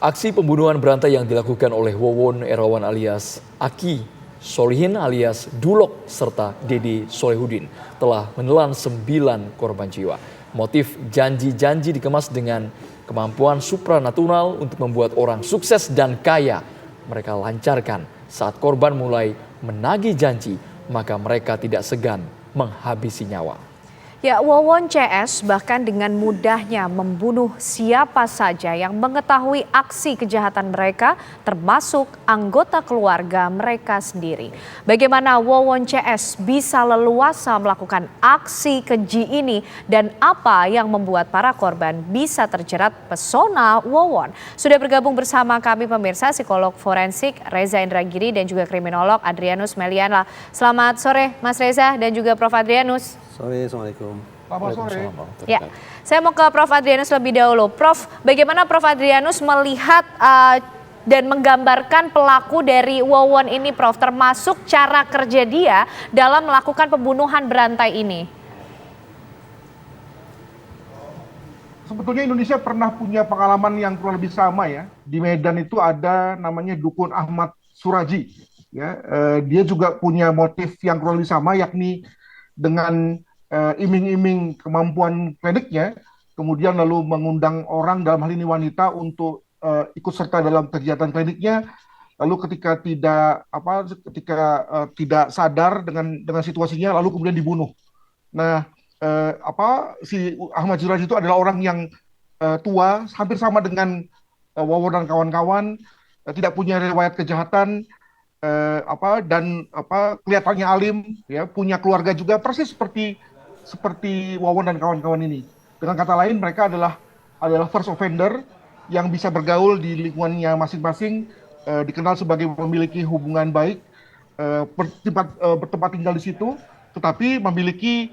Aksi pembunuhan berantai yang dilakukan oleh Wawon Erawan alias Aki Solihin alias Dulok serta Dede Solehudin telah menelan 9 korban jiwa. Motif janji-janji dikemas dengan kemampuan supranatural untuk membuat orang sukses dan kaya. Mereka lancarkan saat korban mulai menagih janji, maka mereka tidak segan menghabisi nyawa. Ya, Wawon CS bahkan dengan mudahnya membunuh siapa saja yang mengetahui aksi kejahatan mereka, termasuk anggota keluarga mereka sendiri. Bagaimana Wawon CS bisa leluasa melakukan aksi keji ini dan apa yang membuat para korban bisa terjerat pesona Wawon? Sudah bergabung bersama kami pemirsa psikolog forensik Reza Indragiri dan juga kriminolog Adrianus Meliana. Selamat sore Mas Reza dan juga Prof Adrianus. Sore, Assalamualaikum. Selamat sore. Ya, saya mau ke Prof Adrianus lebih dahulu. Prof, bagaimana Prof Adrianus melihat dan menggambarkan pelaku dari Wawon ini, Prof, termasuk cara kerja dia dalam melakukan pembunuhan berantai ini? Sebetulnya Indonesia pernah punya pengalaman yang kurang lebih sama ya. Di Medan itu ada namanya Dukun Ahmad Suraji. Ya, dia juga punya motif yang kurang lebih sama, yakni dengan iming-iming kemampuan kliniknya, kemudian lalu mengundang orang, dalam hal ini wanita, untuk ikut serta dalam kegiatan kliniknya. Lalu ketika tidak sadar dengan situasinya, lalu kemudian dibunuh. Nah, si Ahmad Suraji itu adalah orang yang tua, hampir sama dengan Wawon dan kawan-kawan, tidak punya riwayat kejahatan. Kelihatannya alim, ya, punya keluarga juga persis seperti Wawon dan kawan-kawan ini. Dengan kata lain, mereka adalah first offender yang bisa bergaul di lingkungannya masing-masing, dikenal sebagai memiliki hubungan baik, bertempat tinggal di situ, tetapi memiliki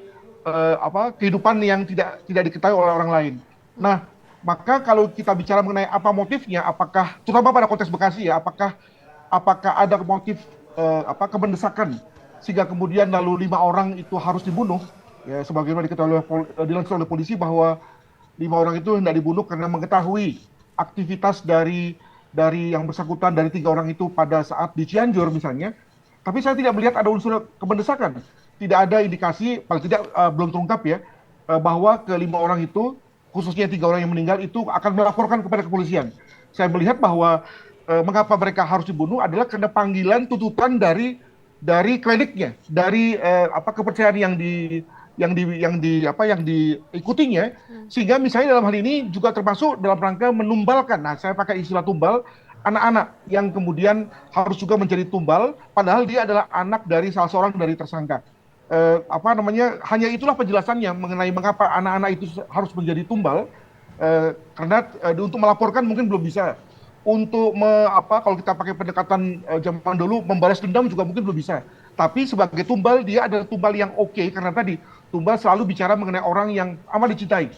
kehidupan yang tidak diketahui oleh orang lain. Nah, maka kalau kita bicara mengenai apa motifnya, apakah terutama pada konteks Bekasi ya, apakah ada motif kemendesakan sehingga kemudian lalu 5 orang itu harus dibunuh, ya, sebagaimana dilansir oleh polisi bahwa 5 orang itu hendak dibunuh karena mengetahui aktivitas dari yang bersangkutan, dari 3 orang itu pada saat di Cianjur misalnya. Tapi saya tidak melihat ada unsur kemendesakan, tidak ada indikasi, paling tidak belum terungkap ya, bahwa ke 5 orang itu, khususnya 3 orang yang meninggal itu akan melaporkan kepada kepolisian. Saya melihat bahwa mengapa mereka harus dibunuh adalah karena panggilan tuntutan dari kliniknya, dari kepercayaan yang diikutinya, sehingga misalnya dalam hal ini juga termasuk dalam rangka menumbalkan. Nah, saya pakai istilah tumbal, anak-anak yang kemudian harus juga menjadi tumbal, padahal dia adalah anak dari salah seorang dari tersangka. Hanya itulah penjelasannya mengenai mengapa anak-anak itu harus menjadi tumbal, karena untuk melaporkan mungkin belum bisa. Untuk kalau kita pakai pendekatan zaman dulu, membalas dendam juga mungkin belum bisa. Tapi sebagai tumbal, dia adalah tumbal yang oke, karena tadi tumbal selalu bicara mengenai orang yang amat dicintai,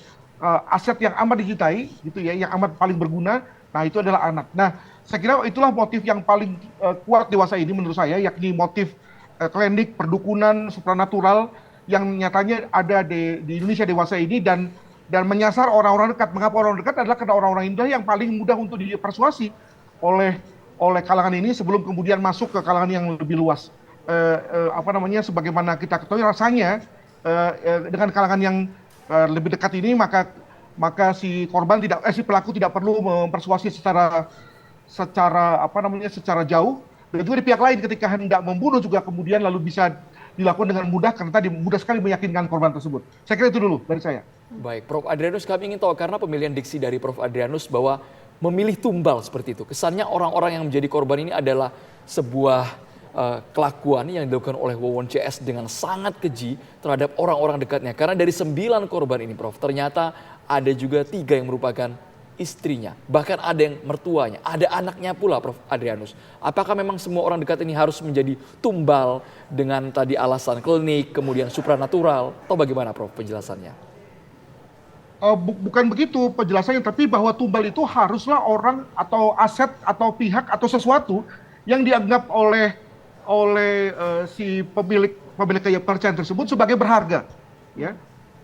aset yang amat dicintai, gitu ya, yang amat paling berguna. Nah, itu adalah anak. Nah, saya kira itulah motif yang paling kuat dewasa ini menurut saya, yakni motif klinik, perdukunan, supranatural yang nyatanya ada di Indonesia dewasa ini, dan menyasar orang-orang dekat. Mengapa orang dekat? Adalah karena orang-orang ini yang paling mudah untuk dipersuasi oleh kalangan ini sebelum kemudian masuk ke kalangan yang lebih luas. Sebagaimana kita ketahui rasanya dengan kalangan yang lebih dekat ini, maka si pelaku tidak perlu mempersuasi secara jauh. Dan juga di pihak lain ketika hendak membunuh juga kemudian lalu bisa dilakukan dengan mudah, karena tadi mudah sekali meyakinkan korban tersebut. Saya kira itu dulu dari saya. Baik, Prof Adrianus, kami ingin tahu karena pemilihan diksi dari Prof Adrianus bahwa memilih tumbal seperti itu. Kesannya orang-orang yang menjadi korban ini adalah sebuah kelakuan yang dilakukan oleh Wawon CS dengan sangat keji terhadap orang-orang dekatnya. Karena dari 9 korban ini, Prof, ternyata ada juga 3 yang merupakan istrinya. Bahkan ada yang mertuanya, ada anaknya pula, Prof Adrianus. Apakah memang semua orang dekat ini harus menjadi tumbal dengan tadi alasan klinik, kemudian supranatural, atau bagaimana, Prof, penjelasannya? Bukan begitu penjelasannya, tapi bahwa tumbal itu haruslah orang atau aset atau pihak atau sesuatu yang dianggap oleh si pemilik kepercayaan tersebut sebagai berharga, ya.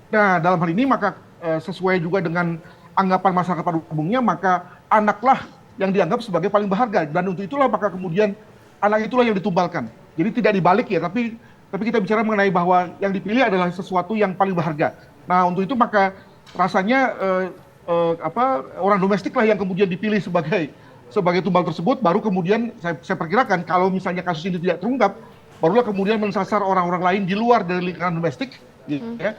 Nah, dalam hal ini maka sesuai juga dengan anggapan masyarakat pada umumnya, maka anaklah yang dianggap sebagai paling berharga, dan untuk itulah maka kemudian anak itulah yang ditumbalkan. Jadi tidak dibalik ya, tapi kita bicara mengenai bahwa yang dipilih adalah sesuatu yang paling berharga. Nah, untuk itu maka rasanya orang domestik lah yang kemudian dipilih sebagai tumbal tersebut. Baru kemudian saya perkirakan kalau misalnya kasus ini tidak terungkap, barulah kemudian mensasar orang-orang lain di luar dari lingkaran domestik, ya,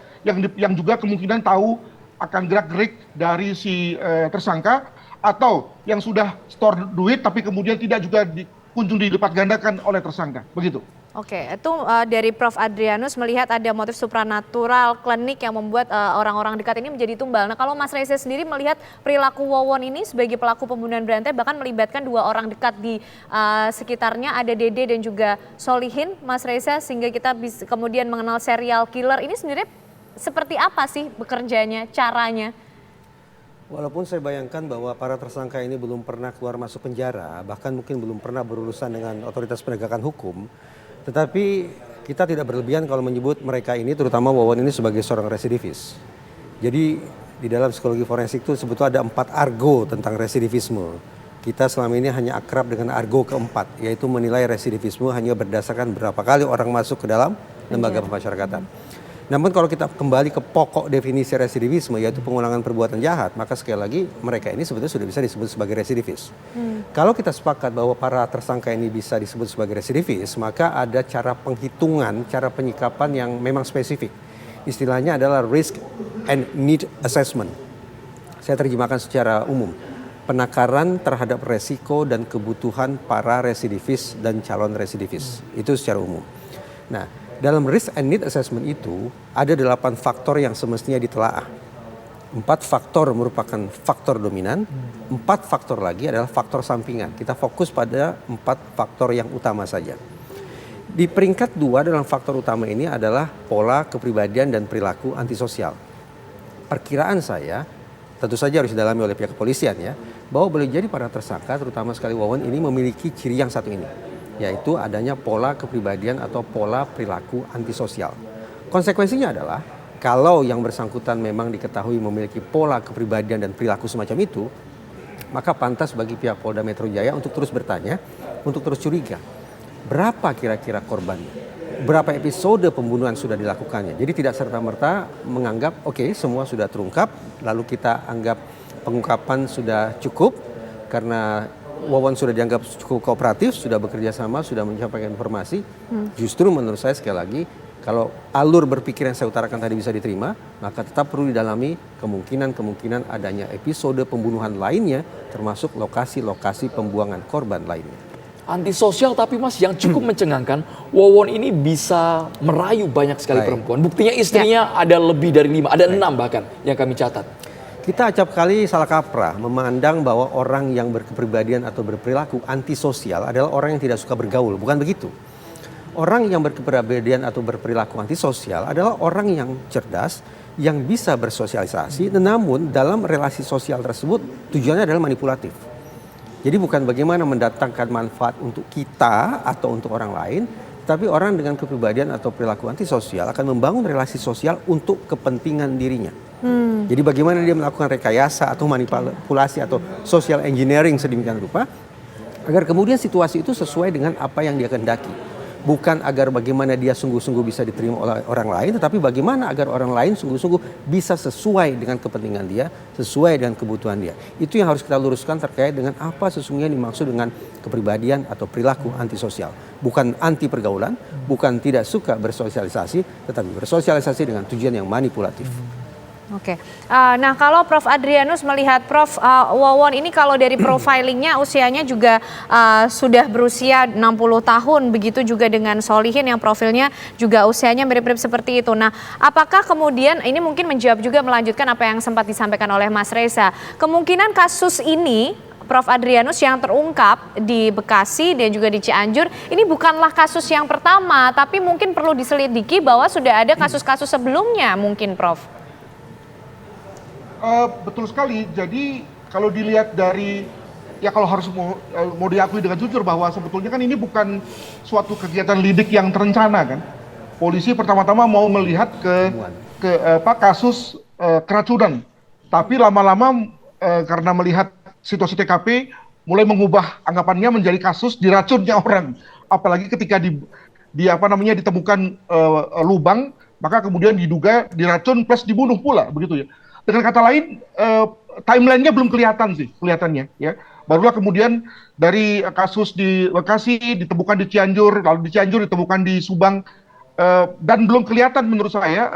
yang juga kemungkinan tahu akan gerak-gerik dari si tersangka, atau yang sudah store duit tapi kemudian tidak juga kunjung dilipat gandakan oleh tersangka, begitu. Oke, itu dari Prof. Adrianus melihat ada motif supranatural klinik yang membuat orang-orang dekat ini menjadi tumbal. Nah, kalau Mas Reza sendiri melihat perilaku Wawon ini sebagai pelaku pembunuhan berantai, bahkan melibatkan 2 orang dekat di sekitarnya, ada Dede dan juga Solihin, Mas Reza, sehingga kita bisa kemudian mengenal serial killer ini sendiri seperti apa sih bekerjanya, caranya? Walaupun saya bayangkan bahwa para tersangka ini belum pernah keluar masuk penjara, bahkan mungkin belum pernah berurusan dengan otoritas penegakan hukum, tetapi kita tidak berlebihan kalau menyebut mereka ini, terutama Wawon ini, sebagai seorang residivis. Jadi di dalam psikologi forensik itu sebetulnya ada 4 argo tentang residivisme. Kita selama ini hanya akrab dengan argo keempat, yaitu menilai residivisme hanya berdasarkan berapa kali orang masuk ke dalam lembaga pemasyarakatan. Namun kalau kita kembali ke pokok definisi residivisme, yaitu pengulangan perbuatan jahat, maka sekali lagi mereka ini sebetulnya sudah bisa disebut sebagai residivis. Kalau kita sepakat bahwa para tersangka ini bisa disebut sebagai residivis, maka ada cara penghitungan, cara penyikapan yang memang spesifik. Istilahnya adalah risk and need assessment. Saya terjemahkan secara umum. Penakaran terhadap resiko dan kebutuhan para residivis dan calon residivis. Itu secara umum. Nah, dalam risk and need assessment itu ada 8 faktor yang semestinya ditelaah. 4 faktor merupakan faktor dominan, 4 faktor lagi adalah faktor sampingan. Kita fokus pada 4 faktor yang utama saja. Di peringkat 2 dalam faktor utama ini adalah pola kepribadian dan perilaku antisosial. Perkiraan saya, tentu saja harus didalami oleh pihak kepolisian ya, bahwa boleh jadi para tersangka, terutama sekali Wawon ini, memiliki ciri yang satu ini, yaitu adanya pola kepribadian atau pola perilaku antisosial. Konsekuensinya adalah kalau yang bersangkutan memang diketahui memiliki pola kepribadian dan perilaku semacam itu, maka pantas bagi pihak Polda Metro Jaya untuk terus bertanya, untuk terus curiga. Berapa kira-kira korbannya? Berapa episode pembunuhan sudah dilakukannya? Jadi tidak serta-merta menganggap oke, semua sudah terungkap, lalu kita anggap pengungkapan sudah cukup karena Wawon sudah dianggap cukup kooperatif, sudah bekerja sama, sudah menyampaikan informasi. Justru menurut saya sekali lagi, kalau alur berpikir yang saya utarakan tadi bisa diterima, maka tetap perlu didalami kemungkinan adanya episode pembunuhan lainnya, termasuk lokasi-lokasi pembuangan korban lainnya. Antisosial tapi Mas yang cukup mencengangkan, Wawon ini bisa merayu banyak sekali perempuan. Buktinya istrinya ada lebih dari 5, ada 6 bahkan yang kami catat. Kita acap kali salah kaprah memandang bahwa orang yang berkepribadian atau berperilaku antisosial adalah orang yang tidak suka bergaul. Bukan begitu. Orang yang berkepribadian atau berperilaku antisosial adalah orang yang cerdas, yang bisa bersosialisasi, namun dalam relasi sosial tersebut tujuannya adalah manipulatif. Jadi bukan bagaimana mendatangkan manfaat untuk kita atau untuk orang lain, tapi orang dengan kepribadian atau perilaku antisosial akan membangun relasi sosial untuk kepentingan dirinya. Jadi bagaimana dia melakukan rekayasa atau manipulasi atau social engineering sedemikian rupa agar kemudian situasi itu sesuai dengan apa yang dia kehendaki. Bukan agar bagaimana dia sungguh-sungguh bisa diterima oleh orang lain, tetapi bagaimana agar orang lain sungguh-sungguh bisa sesuai dengan kepentingan dia, sesuai dengan kebutuhan dia. Itu yang harus kita luruskan terkait dengan apa sesungguhnya dimaksud dengan kepribadian atau perilaku antisosial. Bukan anti pergaulan, bukan tidak suka bersosialisasi, tetapi bersosialisasi dengan tujuan yang manipulatif. Oke, nah kalau Prof. Adrianus melihat Prof. Wawon ini kalau dari profilingnya usianya juga sudah berusia 60 tahun, begitu juga dengan Solihin yang profilnya juga usianya mirip-mirip seperti itu. Nah, apakah kemudian ini mungkin menjawab juga melanjutkan apa yang sempat disampaikan oleh Mas Reza, kemungkinan kasus ini Prof. Adrianus yang terungkap di Bekasi dan juga di Cianjur ini bukanlah kasus yang pertama, tapi mungkin perlu diselidiki bahwa sudah ada kasus-kasus sebelumnya mungkin Prof. Betul sekali. Jadi kalau dilihat dari, ya kalau harus mau diakui dengan jujur bahwa sebetulnya kan ini bukan suatu kegiatan lidik yang terencana kan. Polisi pertama-tama mau melihat ke kasus keracunan, tapi lama-lama karena melihat situasi TKP mulai mengubah anggapannya menjadi kasus diracunnya orang. Apalagi ketika ditemukan lubang, maka kemudian diduga diracun plus dibunuh pula, begitu ya. Dengan kata lain, timelinenya belum kelihatan sih, kelihatannya ya. Barulah kemudian dari kasus di Bekasi ditemukan di Cianjur, lalu di Cianjur ditemukan di Subang, dan belum kelihatan menurut saya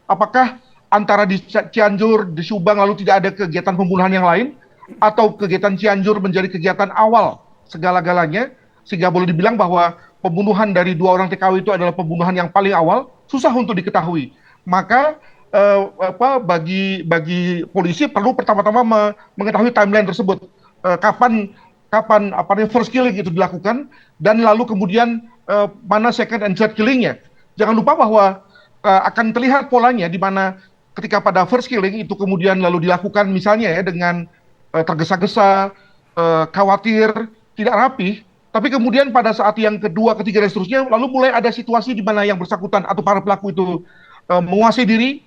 apakah antara di Cianjur, di Subang lalu tidak ada kegiatan pembunuhan yang lain, atau kegiatan Cianjur menjadi kegiatan awal segala-galanya, sehingga boleh dibilang bahwa pembunuhan dari 2 orang TKW itu adalah pembunuhan yang paling awal, susah untuk diketahui. Maka bagi polisi perlu pertama-tama mengetahui timeline tersebut, kapan first killing itu dilakukan, dan lalu kemudian mana second and third killingnya. Jangan lupa bahwa akan terlihat polanya di mana ketika pada first killing itu kemudian lalu dilakukan misalnya ya dengan tergesa-gesa, khawatir, tidak rapih, tapi kemudian pada saat yang kedua, ketiga, dan seterusnya, lalu mulai ada situasi di mana yang bersangkutan atau para pelaku itu menguasai diri,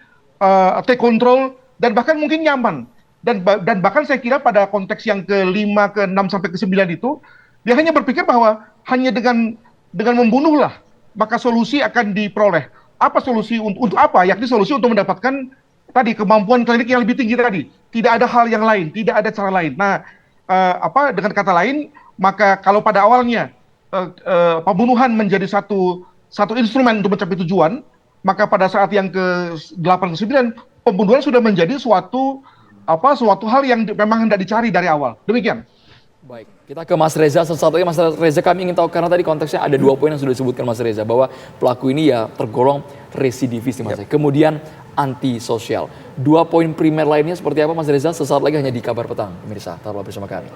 take control, dan bahkan mungkin nyaman. Dan bahkan saya kira pada konteks yang ke-5, ke-6, sampai ke-9 itu, dia hanya berpikir bahwa hanya dengan membunuhlah, maka solusi akan diperoleh. Apa solusi untuk apa? Yakni solusi untuk mendapatkan tadi kemampuan klinik yang lebih tinggi tadi. Tidak ada hal yang lain, tidak ada cara lain. Nah, dengan kata lain, maka kalau pada awalnya pembunuhan menjadi satu instrumen untuk mencapai tujuan, maka pada saat yang ke-8, ke-9, pembunuhan sudah menjadi suatu hal yang memang hendak dicari dari awal. Demikian. Baik, kita ke Mas Reza. Sesaat lagi Mas Reza, kami ingin tahu, karena tadi konteksnya ada 2 poin yang sudah disebutkan Mas Reza, bahwa pelaku ini ya tergolong residivis nih Mas. Kemudian antisosial. 2 poin primer lainnya seperti apa Mas Reza? Sesaat lagi hanya di Kabar Petang. Pemirsa, tetaplah bersama kami.